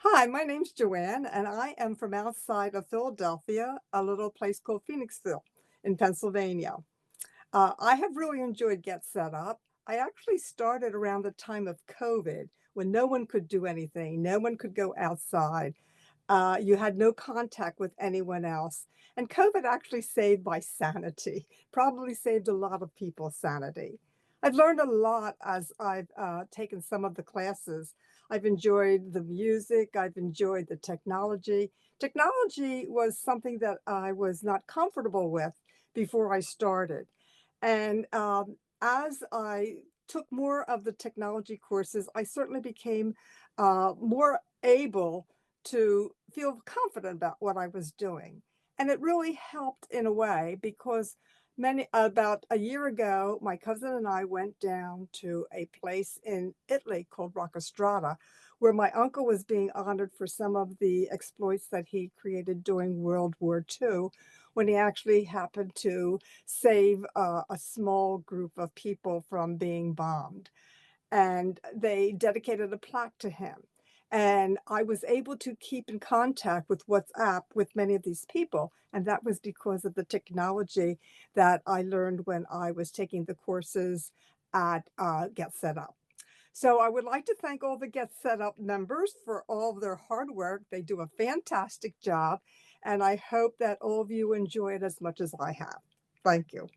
Hi, my name's Joanne, and I am from outside of Philadelphia, a little place called Phoenixville in Pennsylvania. I have really enjoyed Get Set Up. I actually started around the time of COVID when no one could do anything, no one could go outside. You had no contact with anyone else. And COVID actually saved my sanity, probably saved a lot of people's sanity. I've learned a lot as I've taken some of the classes. I've enjoyed the music, I've enjoyed the technology. Technology was something that I was not comfortable with before I started. And as I took more of the technology courses, I certainly became more able to feel confident about what I was doing. And it really helped in a way because many about a year ago, my cousin and I went down to a place in Italy called Roccastrata, where my uncle was being honored for some of the exploits that he created during World War II, when he actually happened to save a small group of people from being bombed. And they dedicated a plaque to him. And I was able to keep in contact with WhatsApp with many of these people. And that was because of the technology that I learned when I was taking the courses at Get Set Up. So I would like to thank all the Get Set Up members for all of their hard work. They do a fantastic job. And I hope that all of you enjoy it as much as I have. Thank you.